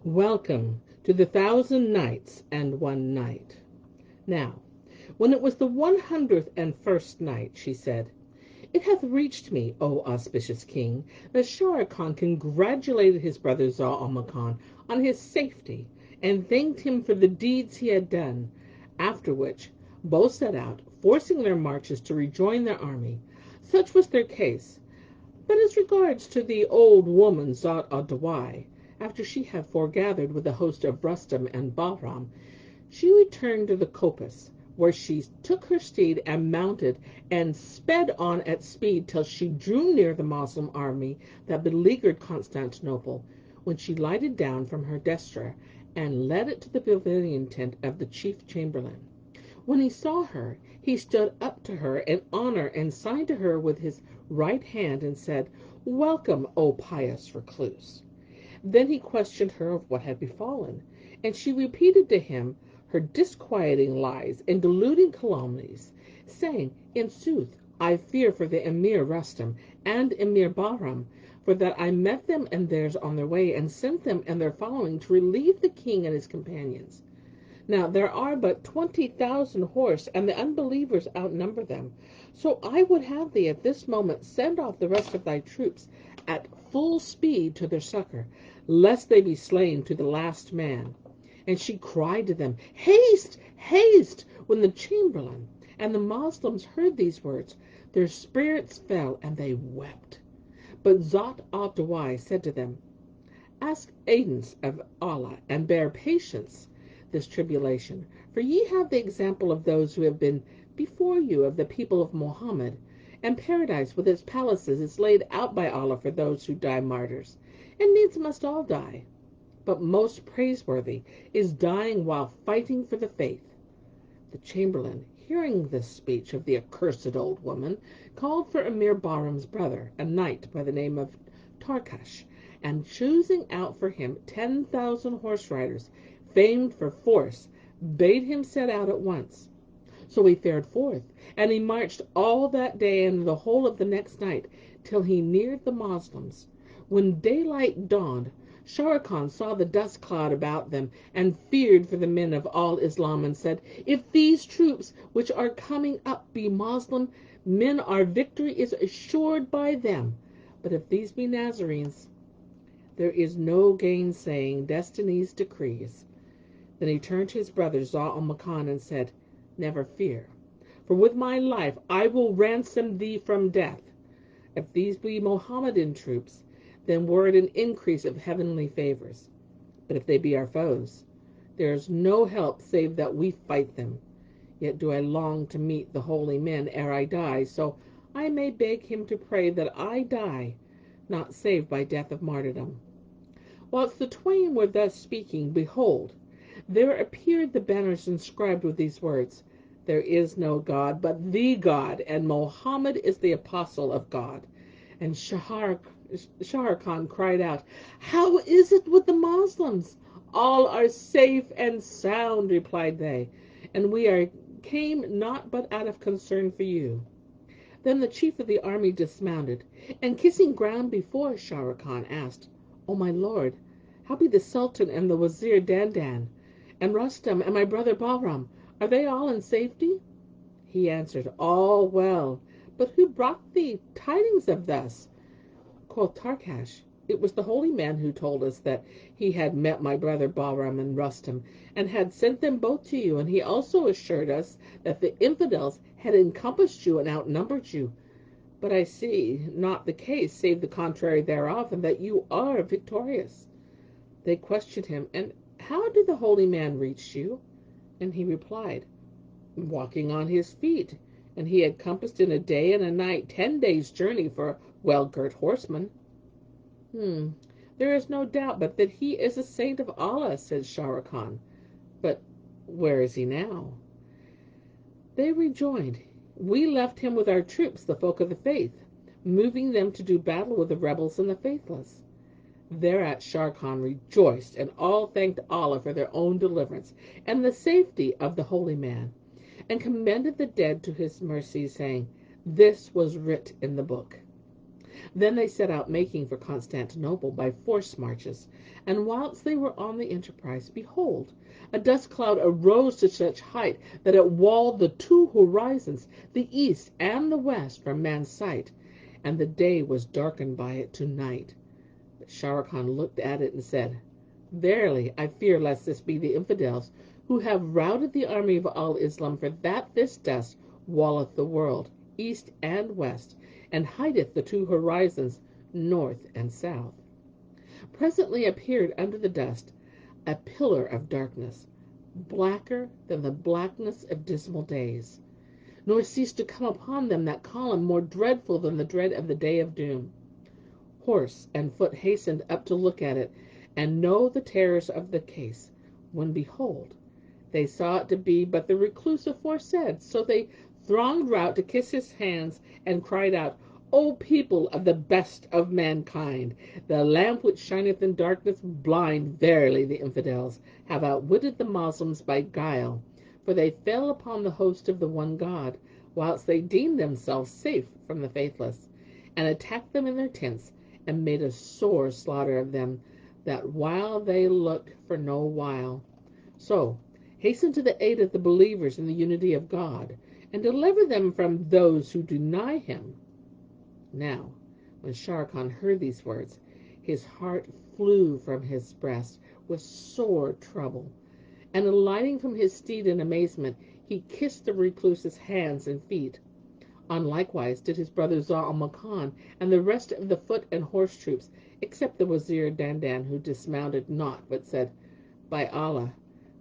Welcome to the 1,000 Nights and 1 Night. Now, when it was the 101st night, she said, "It hath reached me, O auspicious king, that Shah Khan congratulated his brother Zau al-Makan on his safety, and thanked him for the deeds he had done, after which both set out, forcing their marches to rejoin their army. Such was their case. But as regards to the old woman Zat al-Dawai, after she had foregathered with the host of Rustam and Bahram, she returned to the coppice, where she took her steed and mounted, and sped on at speed till she drew near the Moslem army that beleaguered Constantinople, when she lighted down from her destrah and led it to the pavilion tent of the chief chamberlain. When he saw her, he stood up to her in honor and signed to her with his right hand and said, "Welcome, O pious recluse." Then he questioned her of what had befallen, and she repeated to him her disquieting lies and deluding calumnies, saying, "In sooth, I fear for the Emir Rustam and Emir Bahram, for that I met them and theirs on their way, and sent them and their following to relieve the king and his companions. Now there are but 20,000 horse, and the unbelievers outnumber them. So I would have thee at this moment send off the rest of thy troops at full speed to their succor, lest they be slain to the last man." And she cried to them, "Haste, haste!" When the chamberlain and the Moslems heard these words, their spirits fell, and they wept. But Zat al-Dawai said to them, "Ask aidance of Allah, and bear patience this tribulation, for ye have the example of those who have been before you of the people of Mohammed, and paradise with its palaces is laid out by Allah for those who die martyrs, and needs must all die. But most praiseworthy is dying while fighting for the faith." The chamberlain, hearing this speech of the accursed old woman, called for Emir Bahram's brother, a knight by the name of Tarkash, and choosing out for him 10,000 horse riders, famed for force, bade him set out at once. So he fared forth, and he marched all that day and the whole of the next night, till he neared the Moslems. When daylight dawned, Sharrkan saw the dust cloud about them, and feared for the men of all Islam, and said, "If these troops which are coming up be Moslem men, our victory is assured by them. But if these be Nazarenes, there is no gainsaying destiny's decrees." Then he turned to his brother Zau al-Makan and said, "Never fear, for with my life I will ransom thee from death. If these be Mohammedan troops, then were it an increase of heavenly favors. But if they be our foes, there is no help save that we fight them. Yet do I long to meet the holy men ere I die, so I may beg him to pray that I die, not saved by death of martyrdom." Whilst the twain were thus speaking, behold, there appeared the banners inscribed with these words, "There is no God but the God, and Mohammed is the apostle of God." And Shahrukh cried out, "How is it with the Moslems?" "All are safe and sound," replied they, "and we came not but out of concern for you." Then the chief of the army dismounted, and kissing ground before Shahrukh asked, "O my lord, how be the Sultan and the Wazir Dandan, and Rustam and my brother Bahram? Are they all in safety?" He answered, "All well. But who brought thee tidings of thus?" Quoth Tarkash, "It was the holy man who told us that he had met my brother Bahram and Rustam, and had sent them both to you, and he also assured us that the infidels had encompassed you and outnumbered you. But I see not the case, save the contrary thereof, and that you are victorious." They questioned him, "And how did the holy man reach you?" And he replied, "Walking on his feet, and he had compassed in a day and a night 10 days' journey for a well-girt horseman." "There is no doubt but that he is a saint of Allah," said Shahrukh. "But where is he now?" They rejoined, "We left him with our troops, the folk of the faith, moving them to do battle with the rebels and the faithless." Thereat Sharrkan rejoiced, and all thanked Allah for their own deliverance and the safety of the holy man, and commended the dead to his mercy, saying, "This was writ in the book." Then they set out making for Constantinople by forced marches. And whilst they were on the enterprise, behold, a dust cloud arose to such height that it walled the two horizons, the east and the west, from man's sight, and the day was darkened by it to night. But Sharrkan looked at it and said, Verily, I fear lest this be the infidels, who have routed the army of al-Islam, for that this dust walleth the world, east and west, and hideth the two horizons, north and south. Presently appeared under the dust a pillar of darkness, blacker than the blackness of dismal days. Nor ceased to come upon them that column more dreadful than the dread of the day of doom. Horse and foot hastened up to look at it, and know the terrors of the case, when behold, they saw it to be but the recluse aforesaid. So they thronged rout to kiss his hands, and cried out, O people of the best of mankind, the lamp which shineth in darkness blind, verily the infidels have outwitted the Moslems by guile, for they fell upon the host of the one God, whilst they deemed themselves safe from the faithless, and attacked them in their tents, and made a sore slaughter of them, that while they look for no while. So hasten to the aid of the believers in the unity of God, and deliver them from those who deny him. Now, when Sharrkan heard these words, his heart flew from his breast with sore trouble, and alighting from his steed in amazement, he kissed the recluse's hands and feet. On likewise did his brother Zal-Makan and the rest of the foot and horse troops, except the Wazir Dandan, who dismounted not, but said, By Allah,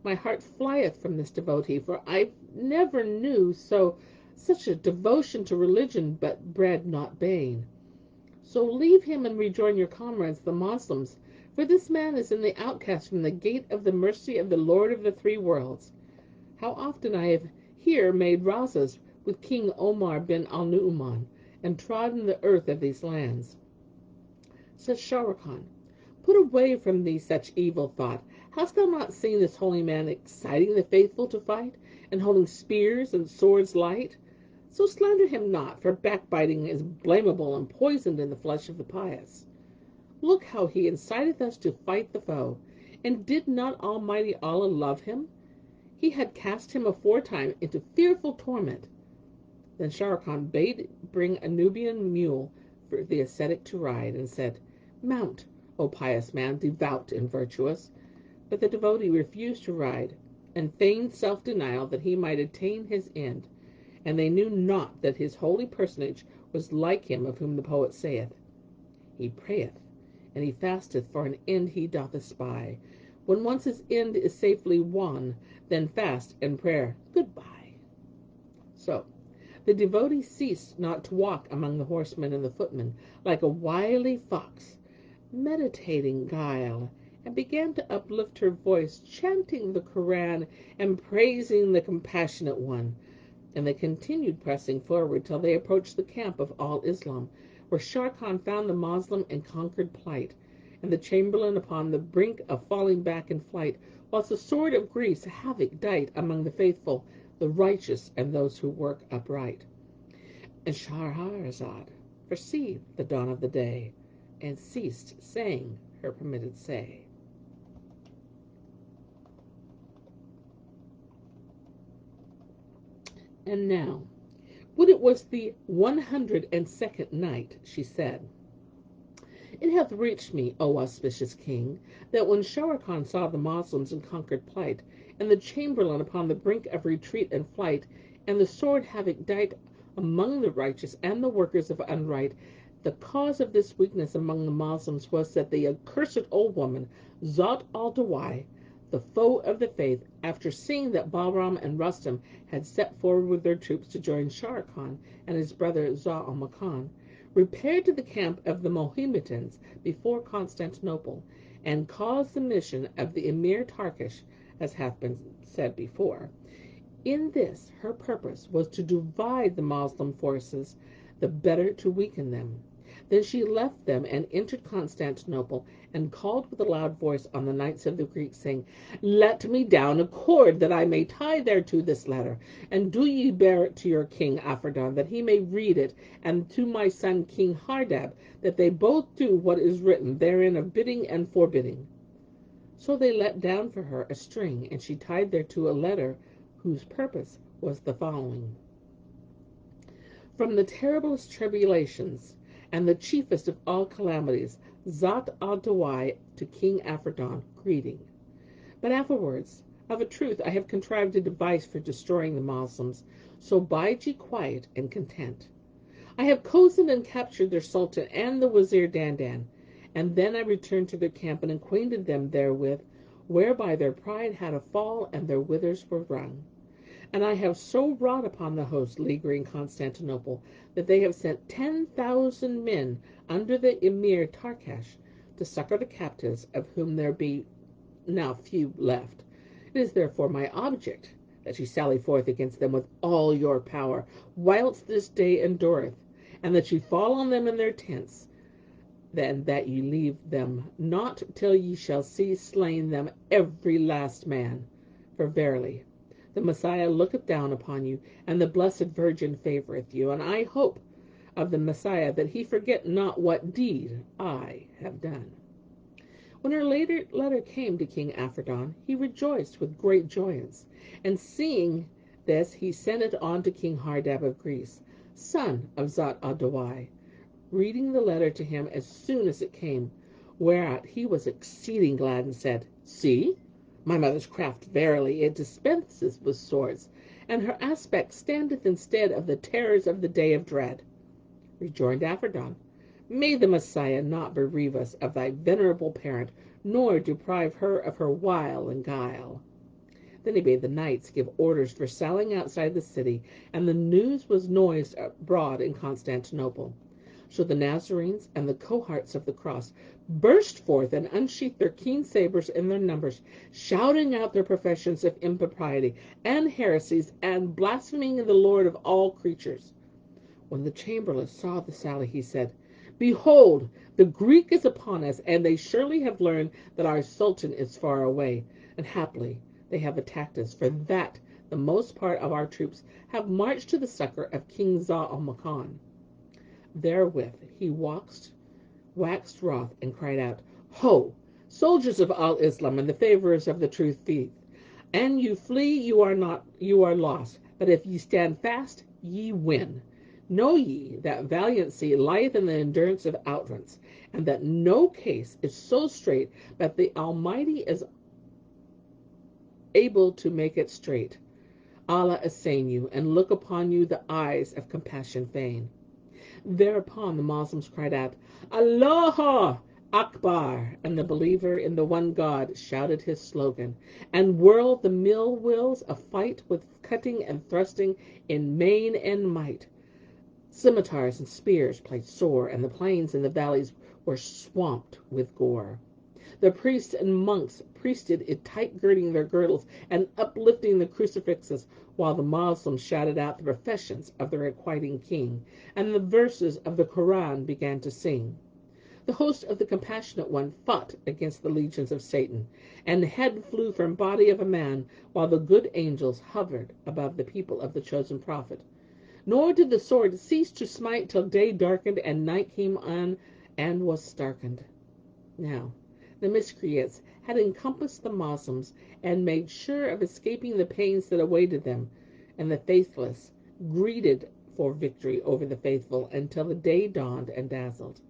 my heart flieth from this devotee, for I never knew such a devotion to religion, but bred not bane. So leave him and rejoin your comrades the Moslems, for this man is in the outcast from the gate of the mercy of the Lord of the three worlds. How often I have here made razas with King Omar bin al-Nu-uman, and trodden the earth of these lands. Says Sharrkan, Put away from thee such evil thought. Hast thou not seen this holy man exciting the faithful to fight, and holding spears and swords light? So slander him not, for backbiting is blamable and poisoned in the flesh of the pious. Look how he inciteth us to fight the foe. And did not Almighty Allah love him? He had cast him aforetime into fearful torment. Then Sharrkan bade bring a Nubian mule for the ascetic to ride, and said, Mount, O pious man, devout and virtuous. But the devotee refused to ride, and feigned self-denial that he might attain his end. And they knew not that his holy personage was like him of whom the poet saith, He prayeth, and he fasteth, for an end he doth espy. When once his end is safely won, then fast and prayer goodbye. So the devotee ceased not to walk among the horsemen and the footmen, like a wily fox, meditating guile, and began to uplift her voice, chanting the Koran and praising the Compassionate One. And they continued pressing forward till they approached the camp of al-Islam, where Sharrkan found the Moslem in conquered plight, and the chamberlain upon the brink of falling back in flight, whilst the sword of Greece havoc dight among the faithful, the righteous, and those who work upright. And Shahrazad perceived the dawn of the day, and ceased saying her permitted say. And now, when it was the 102nd night, she said, It hath reached me, O auspicious king, that when Sharrkan saw the Moslems in conquered plight, and the chamberlain upon the brink of retreat and flight, and the sword havoc dight among the righteous and the workers of unright, the cause of this weakness among the Moslems was that the accursed old woman, Zat al-Dawai, the foe of the faith, after seeing that Bahram and Rustam had set forward with their troops to join Sharrkan and his brother Zal-Makan, repaired to the camp of the Mohammedans before Constantinople, and caused the mission of the Emir Tarkish, as hath been said before. In this her purpose was to divide the Moslem forces, the better to weaken them. Then she left them and entered Constantinople, and called with a loud voice on the knights of the Greeks, saying, Let me down a cord, that I may tie thereto this letter, and do ye bear it to your king Aphrodon, that he may read it, and to my son King Hardab, that they both do what is written therein of bidding and forbidding. So they let down for her a string, and she tied thereto a letter, whose purpose was the following: From the terriblest tribulations and the chiefest of all calamities, Zat al-Dawai to King Aphrodon, greeting. But afterwards, of a truth, I have contrived a device for destroying the Moslems, so bide ye quiet and content. I have cozened and captured their sultan and the wazir Dandan, and then I returned to their camp and acquainted them therewith, whereby their pride had a fall and their withers were wrung. And I have so wrought upon the host leaguering Constantinople that they have sent 10,000 men under the Emir Tarkash to succor the captives, of whom there be now few left. It is therefore my object that ye sally forth against them with all your power, whilst this day endureth, and that ye fall on them in their tents, then that ye leave them not till ye shall see slain them every last man. For verily, the Messiah looketh down upon you, and the Blessed Virgin favoreth you, and I hope of the Messiah that he forget not what deed I have done. When her letter came to King Aphrodon, he rejoiced with great joyance, and seeing this, he sent it on to King Hardab of Greece, son of Zat al-Dawai, reading the letter to him as soon as it came, whereat he was exceeding glad, and said, See, my mother's craft, verily, it dispenses with swords, and her aspect standeth instead of the terrors of the day of dread. Rejoined Aphrodon, May the Messiah not bereave us of thy venerable parent, nor deprive her of her wile and guile. Then he bade the knights give orders for sallying outside the city, and the news was noised abroad in Constantinople. So the Nazarenes and the cohorts of the cross burst forth and unsheathed their keen sabres in their numbers, shouting out their professions of impropriety and heresies, and blaspheming the Lord of all creatures. When the chamberlain saw the sally, he said, Behold, the Greek is upon us, and they surely have learned that our Sultan is far away, and haply they have attacked us, for that the most part of our troops have marched to the succor of King al-Nu-uman. Therewith he waxed wroth, and cried out, Ho, soldiers of al-Islam, and the favorers of the true faith! An you flee, you are lost, but if ye stand fast, ye win. Know ye that valiancy lieth in the endurance of outrance, and that no case is so straight but the Almighty is able to make it straight. Allah assain you, and look upon you the eyes of compassion fain. Thereupon the Moslems cried out, Allahu Akbar, and the believer in the one God shouted his slogan, and whirled the mill wheels of fight with cutting and thrusting in main and might. Scimitars and spears played sore, and the plains and the valleys were swamped with gore. The priests and monks priested it, tight girding their girdles and uplifting the crucifixes, while the Moslems shouted out the professions of the requiting king, and the verses of the Koran began to sing. The host of the Compassionate One fought against the legions of Satan, and head flew from body of a man, while the good angels hovered above the people of the chosen prophet. Nor did the sword cease to smite till day darkened and night came on and was starkened. Now the miscreants had encompassed the Moslems and made sure of escaping the pains that awaited them, and the faithless greeded for victory over the faithful until the day dawned and dazzled.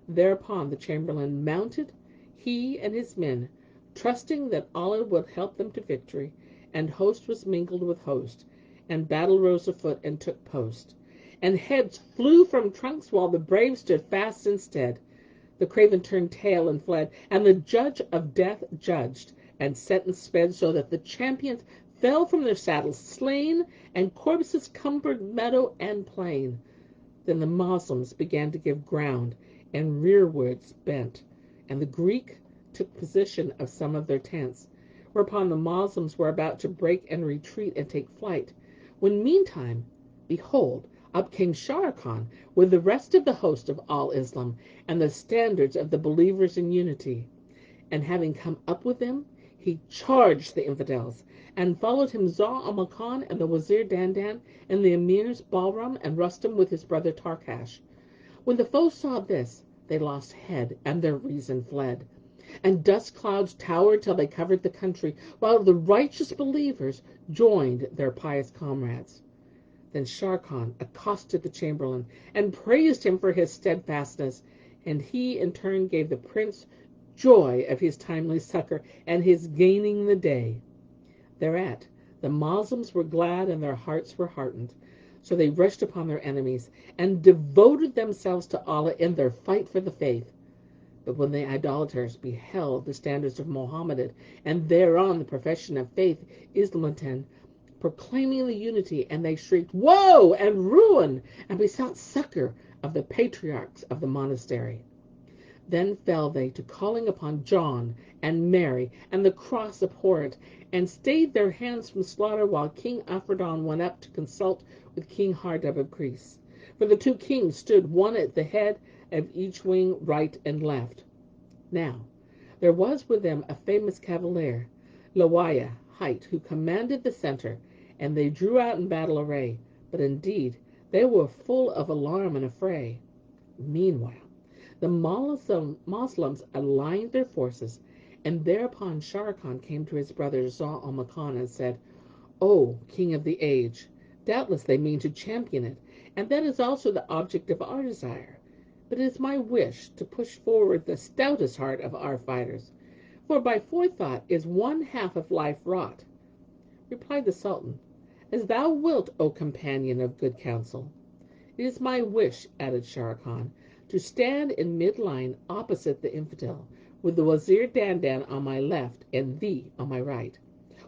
Thereupon the chamberlain mounted, he and his men, trusting that Allah would help them to victory, and host was mingled with host, and battle rose afoot and took post, and heads flew from trunks while the brave stood fast instead. The craven turned tail and fled, and the judge of death judged, and sentence sped, so that the champions fell from their saddles slain, and corpses cumbered meadow and plain. Then the Moslems began to give ground, and rearwards bent, and the Greek took possession of some of their tents, whereupon the Moslems were about to break and retreat and take flight, when meantime, behold, Up came Sharrkan with the rest of the host of al-Islam and the standards of the believers in unity. And having come up with them, he charged the infidels, and followed him Zau al-Makan and the Wazir Dandan, and the emirs Bahram and Rustam with his brother Tarkash. When the foe saw this, they lost head, and their reason fled. And dust clouds towered till they covered the country, while the righteous believers joined their pious comrades. Then Sharrkan accosted the chamberlain, and praised him for his steadfastness, and he in turn gave the prince joy of his timely succor and his gaining the day. Thereat the Moslems were glad and their hearts were heartened. So they rushed upon their enemies and devoted themselves to Allah in their fight for the faith. But when the idolaters beheld the standards of Mohammedan and thereon the profession of faith Islamitan, proclaiming the unity, and they shrieked, "Woe and ruin!" and besought succor of the patriarchs of the monastery. Then fell they to calling upon John and Mary and the cross abhorrent, and stayed their hands from slaughter, while King Afridun went up to consult with King Hardub of Greece. For the two kings stood one at the head of each wing, right and left. Now there was with them a famous cavalier, Lawaya hight, who commanded the center, and they drew out in battle array, but indeed they were full of alarm and affray. Meanwhile the Moslems aligned their forces, and thereupon Sharrkan came to his brother Zau al-Makan and said, "O King of the age, doubtless they mean to champion it, and that is also the object of our desire. But it is my wish to push forward the stoutest heart of our fighters, for by forethought is one half of life wrought." Replied the Sultan, "As thou wilt, O companion of good counsel." "It is my wish," added Sharrkan, "to stand in mid-line opposite the infidel, with the Wazir Dandan on my left and thee on my right,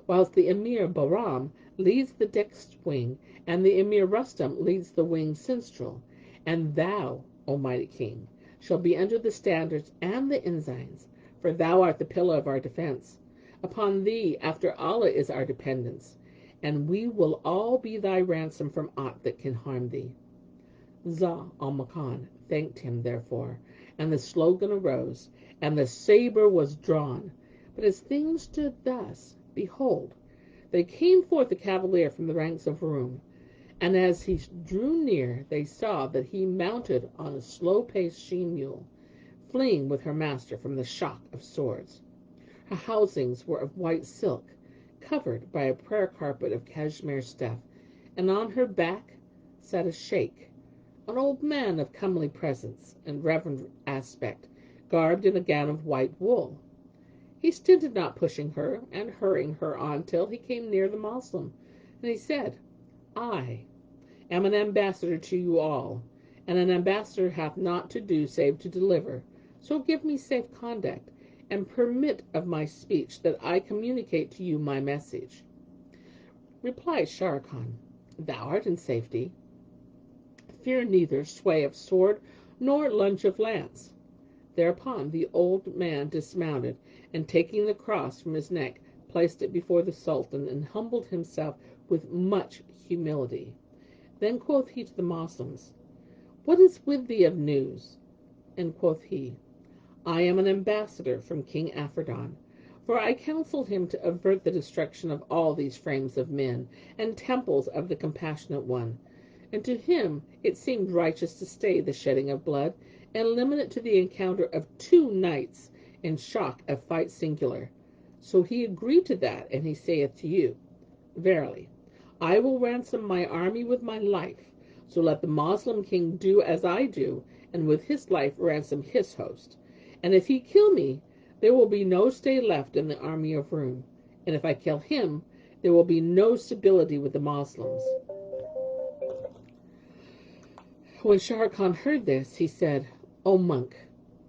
whilst the Emir Bahram leads the dexter wing, and the Emir Rustam leads the wing sinistral, and thou, O mighty king, shall be under the standards and the ensigns, for thou art the pillar of our defence. Upon thee, after Allah, is our dependence, and we will all be thy ransom from aught that can harm thee." Zau al-Makan thanked him therefore, and the slogan arose, and the sabre was drawn. But as things stood thus, behold, there came forth a cavalier from the ranks of Roum, and as he drew near they saw that he mounted on a slow-paced she-mule, fleeing with her master from the shock of swords. Her housings were of white silk, covered by a prayer carpet of cashmere stuff, and on her back sat a sheikh, an old man of comely presence and reverend aspect, garbed in a gown of white wool. He stinted not pushing her and hurrying her on till he came near the Moslem, and he said, "I am an ambassador to you all, and an ambassador hath naught to do save to deliver. So give me safe conduct, and permit of my speech that I communicate to you my message." Replied Sharrkan, "Thou art in safety. Fear neither sway of sword nor lunge of lance." Thereupon the old man dismounted, and taking the cross from his neck, placed it before the Sultan, and humbled himself with much humility. Then quoth he to the Moslems, "What is with thee of news?" And quoth he, "I am an ambassador from King Afridun, for I counselled him to avert the destruction of all these frames of men and temples of the Compassionate One, and to him it seemed righteous to stay the shedding of blood, and limit it to the encounter of 2 knights in shock of fight singular. So he agreed to that, and he saith to you, Verily, I will ransom my army with my life, so let the Moslem king do as I do, and with his life ransom his host. And if he kill me, there will be no stay left in the army of Roum, and if I kill him, there will be no stability with the Moslems." When Sharrkan heard this, he said, "O monk,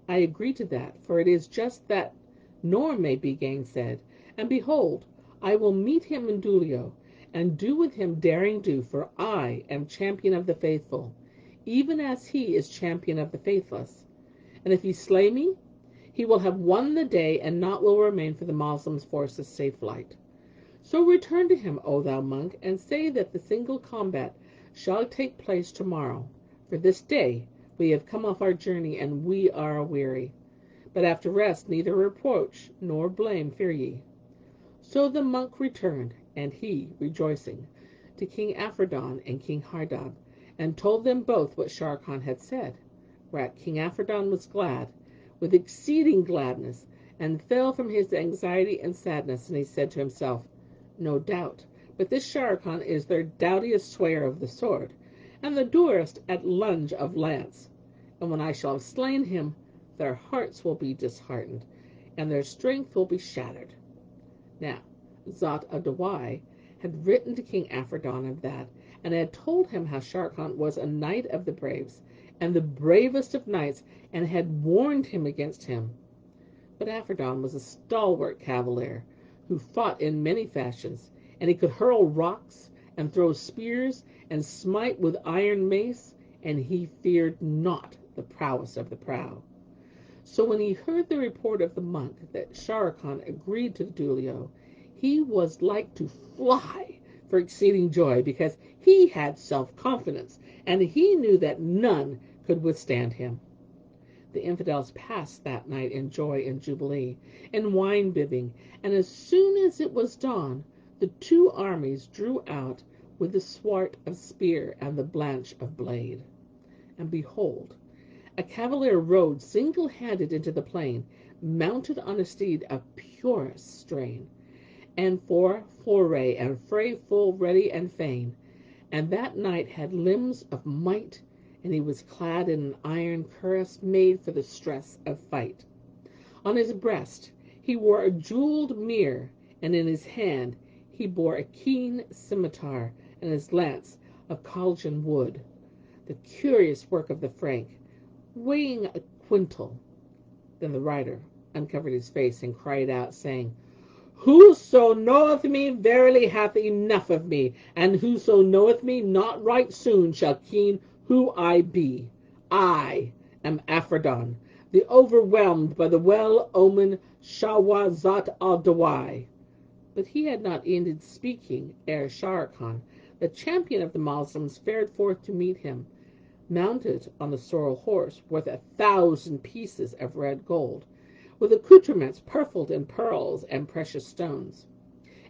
I agree to that, for it is just that nor may be gainsaid. And behold, I will meet him in dulio, and do with him daring do, for I am champion of the faithful, even as he is champion of the faithless. And if he slay me, he will have won the day, and naught will remain for the Moslems' forces save flight. So return to him, O thou monk, and say that the single combat shall take place tomorrow. For this day we have come off our journey, and we are weary. But after rest neither reproach nor blame fear ye. So the monk returned, and he, rejoicing, to King Aphrodon and King Hardab, and told them both what Sharrkan had said. Whereat King Aphrodon was glad, with exceeding gladness, and fell from his anxiety and sadness, and he said to himself, No doubt, but this Sharrkan is their doughtiest swayer of the sword, and the durest at lunge of lance. And when I shall have slain him, their hearts will be disheartened, and their strength will be shattered. Now, Zat-Adawai had written to King Aphrodon of that, and had told him how Sharrkan was a knight of the braves, and the bravest of knights, and had warned him against him. But Aphrodon was a stalwart cavalier, who fought in many fashions, and he could hurl rocks, and throw spears, and smite with iron mace, and he feared not the prowess of the prow. So when he heard the report of the monk that Sharrkan agreed to the duello, he was like to fly for exceeding joy, because he had self-confidence, and he knew that none could withstand him. The infidels passed that night in joy and jubilee, and wine-bibbing, and as soon as it was dawn, the two armies drew out with the swart of spear and the blanch of blade. And behold, a cavalier rode single-handed into the plain, mounted on a steed of purest strain, and for foray and fray full ready and fain. And that knight had limbs of might, and he was clad in an iron cuirass made for the stress of fight. On his breast he wore a jewelled mirror, and in his hand he bore a keen scimitar, and his lance of Colchian wood, the curious work of the Frank, weighing a quintal. Then the rider uncovered his face and cried out, saying, Whoso knoweth me verily hath enough of me, and whoso knoweth me not right soon shall ken who I be. I am Aphrodon, the overwhelmed by the well-omened Shahrazad al-Dawai. But he had not ended speaking ere Sharrkan, the champion of the Moslems, fared forth to meet him, mounted on the sorrel horse worth 1,000 pieces of red gold, with accoutrements purfled in pearls and precious stones.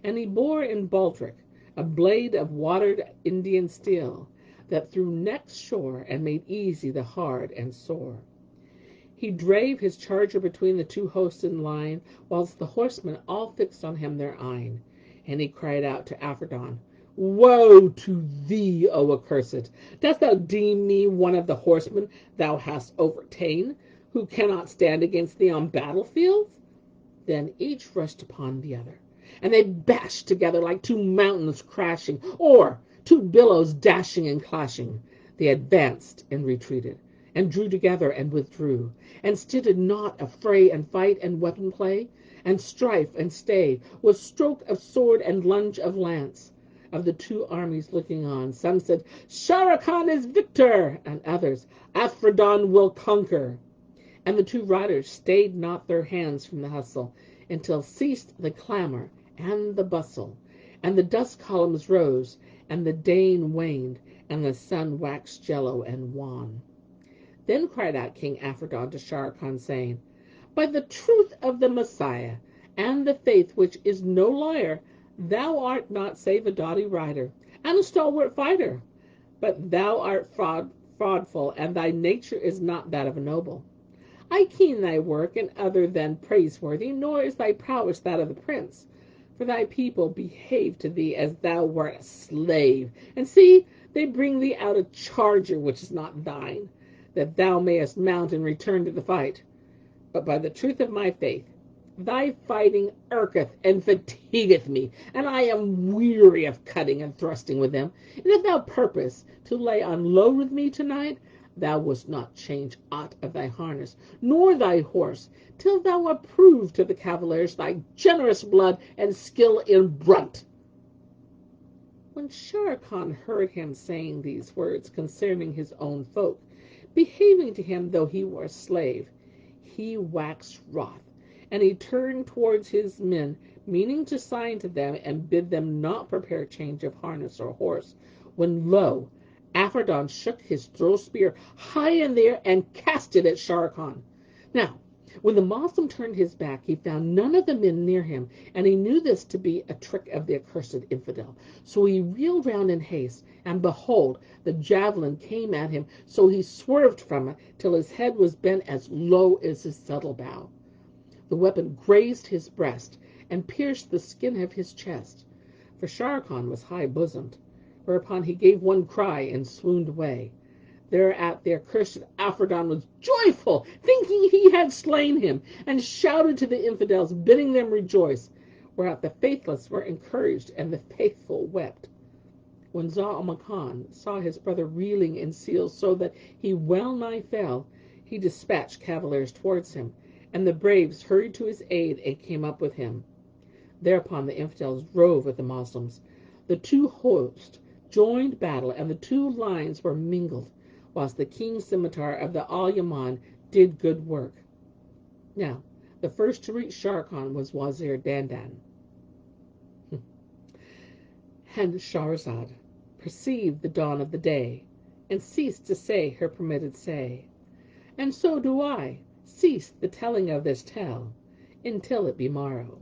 And he bore in baldric a blade of watered Indian steel, that threw necks sure and made easy the hard and sore. He drave his charger between the two hosts in line, whilst the horsemen all fixed on him their eyne. And he cried out to Aphrodon, Woe to thee, O accursed! Dost thou deem me one of the horsemen thou hast overta'en, who cannot stand against thee on battlefields? Then each rushed upon the other, and they bashed together like two mountains crashing, or two billows dashing and clashing. They advanced and retreated, and drew together and withdrew, and stitted not of fray and fight and weapon play, and strife and stay, with stroke of sword and lunge of lance. Of the two armies looking on, some said, Sharrkan is victor, and others, Aphrodon will conquer. And the two riders stayed not their hands from the hustle, until ceased the clamor and the bustle, and the dust columns rose, and the Dane waned, and the sun waxed yellow and wan. Then cried out King Aphrodon to Sharrkan, saying, By the truth of the Messiah, and the faith which is no liar, thou art not save a doughty rider, and a stalwart fighter, but thou art fraudful, and thy nature is not that of a noble. I ken thy work and other than praiseworthy, nor is thy prowess that of the prince. For thy people behave to thee as thou wert a slave, and see, they bring thee out a charger which is not thine, that thou mayest mount and return to the fight. But by the truth of my faith, thy fighting irketh and fatigueth me, and I am weary of cutting and thrusting with them. And if thou purpose to lay on low with me tonight, thou wouldst not change aught of thy harness, nor thy horse, till thou approve to the cavaliers thy generous blood and skill in brunt. When Sharrkan heard him saying these words concerning his own folk, behaving to him though he were a slave, he waxed wroth, and he turned towards his men, meaning to sign to them and bid them not prepare change of harness or horse, when lo, Afridun shook his throw spear high in the air and cast it at Shere Khan. Now, when the Moslem turned his back, he found none of the men near him, and he knew this to be a trick of the accursed infidel. So he wheeled round in haste, and behold, the javelin came at him, so he swerved from it till his head was bent as low as his saddle bow. The weapon grazed his breast and pierced the skin of his chest, for Shere Khan was high-bosomed, whereupon he gave one cry and swooned away. Thereat the accursed Afridun was joyful, thinking he had slain him, and shouted to the infidels, bidding them rejoice, whereat the faithless were encouraged, and the faithful wept. When Khan saw his brother reeling in steel so that he well nigh fell, he dispatched cavaliers towards him, and the braves hurried to his aid and came up with him. Thereupon the infidels drove with the Moslems. The two hosts joined battle, and the two lines were mingled, whilst the king's scimitar of the al-Nu-uman did good work. Now, the first to reach Shere Khan was Wazir Dandan. And Shahrazad perceived the dawn of the day, and ceased to say her permitted say. And so do I cease the telling of this tale, until it be morrow.